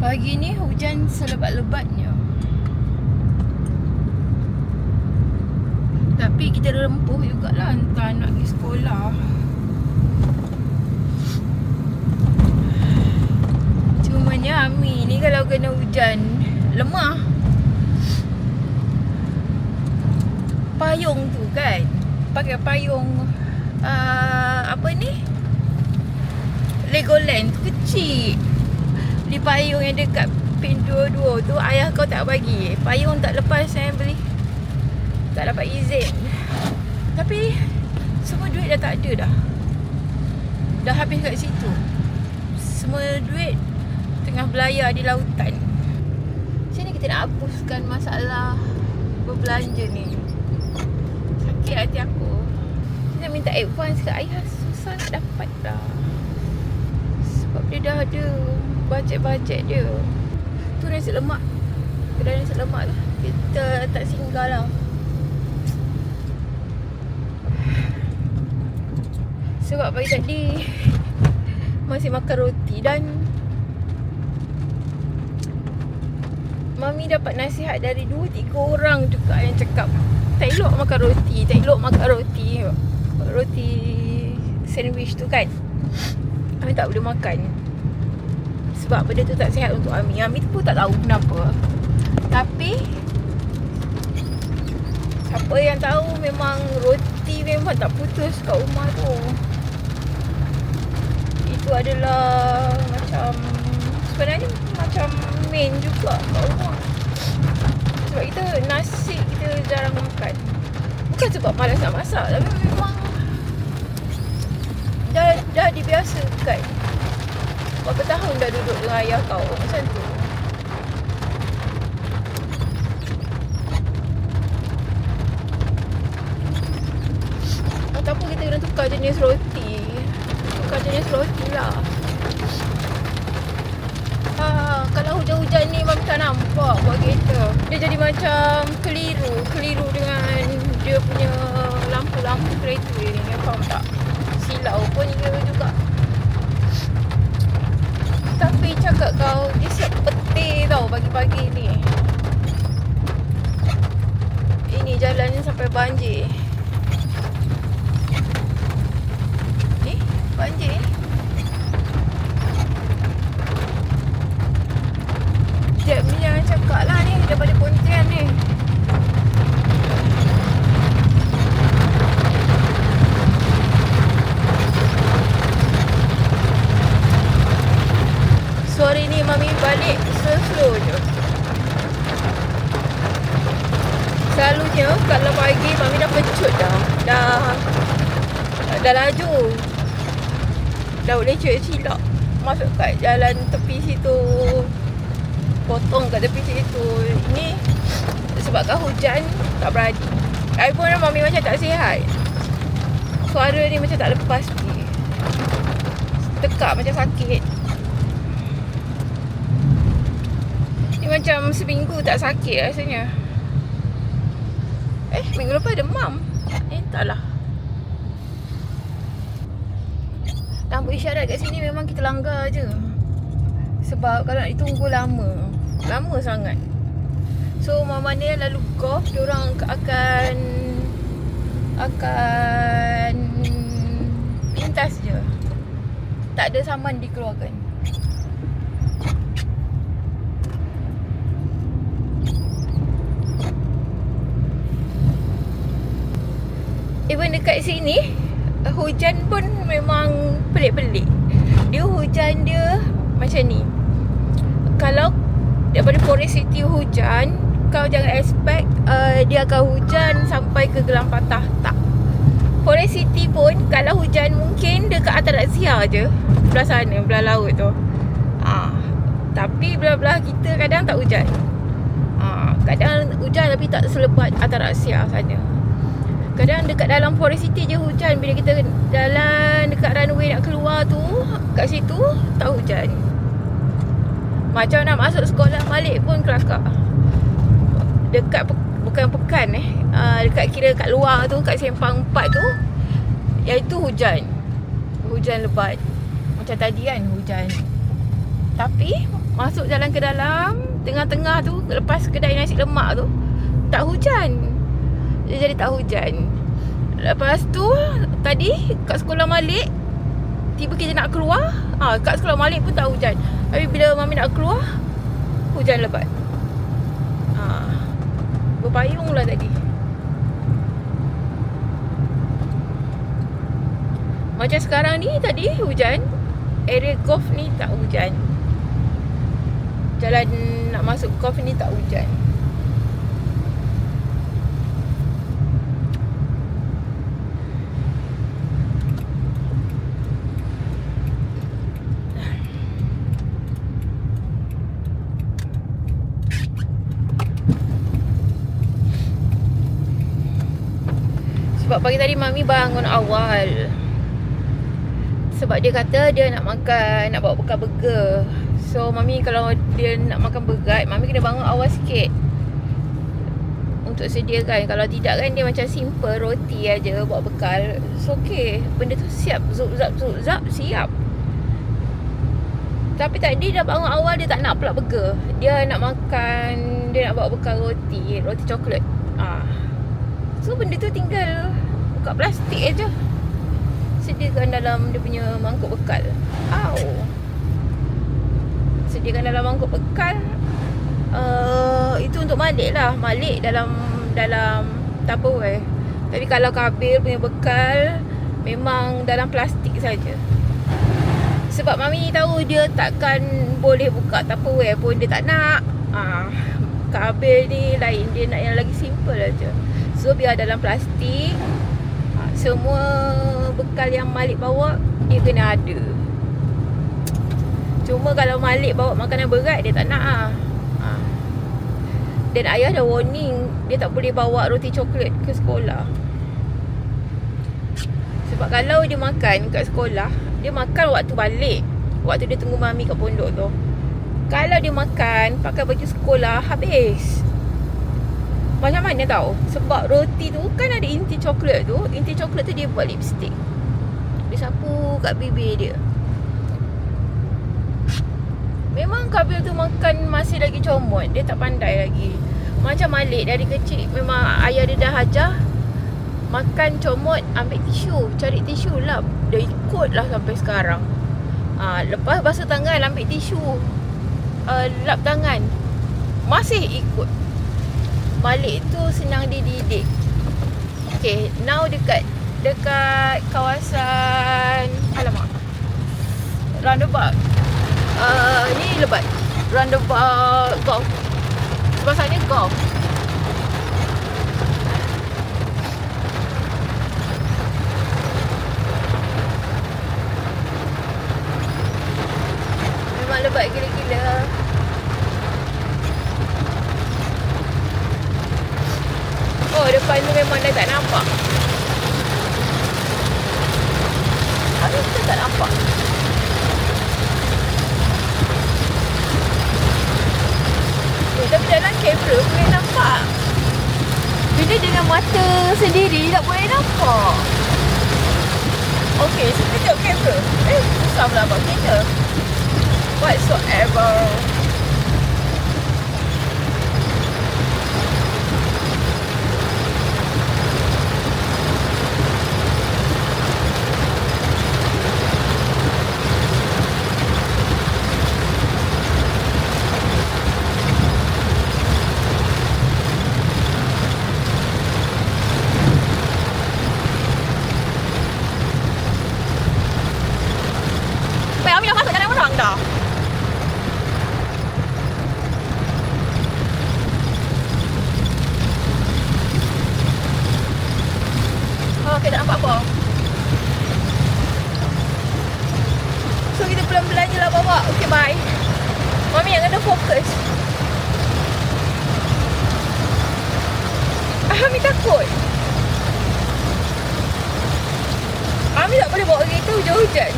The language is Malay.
Pagi ni hujan selebat-lebatnya. Tapi kita rempuh jugalah hantar anak pergi sekolah. Cumanya Ami ni kalau kena hujan lemah. Payung tu kan, pakai payung apa ni, Legoland tu kecil. Di payung yang dekat pintu 2 tu ayah kau tak bagi. Payung tak lepas saya beli, tak dapat izin. Tapi semua duit dah tak ada dah. Dah habis kat situ. Semua duit tengah belayar di lautan. Macam ni kita nak hapuskan masalah berbelanja ni. Sakit hati aku. Kita nak minta advance ke ayah, susah nak dapat dah. Sebab dia dah ada bajet-bajet dia. Tu nasi lemak, kedai nasi lemak lah, kita tak singgah lah. Sebab pagi tadi masih makan roti dan Mami dapat nasihat dari 2-3 orang juga yang cakap tak elok makan roti, tak elok makan roti. Roti sandwich tu kan, Ami tak boleh makan sebab benda tu tak sihat untuk Ami. Ami tu pun tak tahu kenapa. Tapi siapa yang tahu, memang roti memang tak putus kat rumah tu. Itu adalah macam, sebenarnya macam main juga kat rumah. Sebab kita nasi kita jarang makan. Bukan sebab malas nak masak, tapi memang dah dibiasakan. Berapa tahun dah duduk dengan ayah kau macam tu. Ataupun kita kena tukar jenis roti. Tukar jenis roti lah. Kalau hujan-hujan ni Mami tak nampak buat kereta. Dia jadi macam keliru dengan dia punya lampu-lampu kereta ni. Faham tak? Silau pun juga. Tapi cakap kau, dia siap peti tau pagi-pagi ni. Ini jalan ni sampai banjir. Ni banjir. Jep ni jangan cakap lah ni, daripada Pontian ni. So hari ni Mami balik slow je. Selalunya kalau pagi Mami dah pecut dah. Dah laju. Dah boleh silap masuk kat jalan tepi situ, potong kat tepi situ. Ini sebabkan hujan tak berani. iPhone Mami macam tak sihat. Suara ni macam tak lepas ni. Tekak macam sakit. Ni macam seminggu tak sakit rasanya. Minggu lepas demam. Entahlah. Lampu isyarat kat sini memang kita langgar je. Sebab kalau nak ditunggu lama sangat. So mana yang lalu golf, diorang akan pintas je. Tak ada saman dikeluarkan. Even dekat sini hujan pun memang pelik-pelik. Dia hujan dia macam ni. Kalau daripada Forest City hujan, kau jangan expect dia akan hujan sampai ke Gelang Patah. Tak. Forest City pun kalau hujan mungkin dekat Ataraksia je, belah sana, belah laut tu. Tapi belah-belah kita kadang tak hujan. Kadang hujan tapi tak selebat Ataraksia sana. Kadang dekat dalam Forest City je hujan. Bila kita jalan dekat runway nak keluar tu, kat situ tak hujan. Macam nak masuk sekolah balik pun kelakar. Dekat bukan pekan dekat kira kat luar tu, kat Sempang 4 tu, iaitu hujan. Hujan lebat. Macam tadi kan hujan. Tapi masuk jalan ke dalam, tengah-tengah tu, lepas kedai nasi lemak tu, tak hujan. Dia jadi tak hujan. Lepas tu tadi kat sekolah Malik, tiba kita nak keluar, kat sekolah Malik pun tak hujan. Tapi bila Mami nak keluar, hujan lebat. Berpayung lah tadi. Macam sekarang ni, tadi hujan. Area golf ni tak hujan. Jalan nak masuk golf ni tak hujan. Sebab pagi tadi Mami bangun awal. Sebab dia kata dia nak makan, nak bawa bekal burger. So Mami kalau dia nak makan berat, Mami kena bangun awal sikit untuk sediakan. Kalau tidak kan dia macam simple roti aja bawa bekal. So okay, benda tu siap, zup-zap siap. Tapi tadi dah bangun awal, dia tak nak pula burger. Dia nak makan, dia nak bawa bekal roti coklat. So benda tu tinggal buka plastik aja, sediakan dalam dia punya mangkuk bekal. Sediakan dalam mangkuk bekal. Itu untuk Malik lah. Malik dalam Tupperware. Tapi kalau Kabil punya bekal, memang dalam plastik saja. Sebab Mami tahu dia takkan boleh buka Tupperware pun, dia tak nak. Kabil ni lain, dia nak yang lagi simple aja. So biar dalam plastik. Semua bekal yang Malik bawa, dia kena ada. Cuma kalau Malik bawa makanan berat, dia tak nak. Dan ayah dah warning, dia tak boleh bawa roti coklat ke sekolah. Sebab kalau dia makan kat sekolah, dia makan waktu balik, waktu dia tunggu Mami kat pondok tu. Kalau dia makan pakai baju sekolah, habis. Macam mana tau? Sebab roti tu kan ada inti coklat tu. Inti coklat tu dia buat lipstick, dia sapu kat bibir dia. Memang Kabil tu makan masih lagi comot, dia tak pandai lagi. Macam Malik dari kecil, memang ayah dia dah ajar makan comot, ambil tisu, cari tisu lap. Dia ikut lah sampai sekarang. Lepas basuh tangan, ambil tisu, lap tangan, masih ikut. Malik tu senang dididik. Okay, now dekat kawasan, alamak, roundabout. Ni lebat, roundabout golf. Sebelah sana golf. Memang lebat gila-gila. Oh, depan tu memang dah tak nampak. Habis kita tak nampak. Tapi dalam kamera boleh nampak. Bila dengan mata sendiri tak boleh nampak. Okay, so kita tengok kamera. Susah pula nampak kita. Whatsoever. Ami dah masuk jalan orang dah. Okay, tak nampak apa. So kita pelan-pelan je lah bawa. Okay, bye. Mami yang kena fokus. Ami takut. Ami tak boleh bawa kereta hujan-hujan.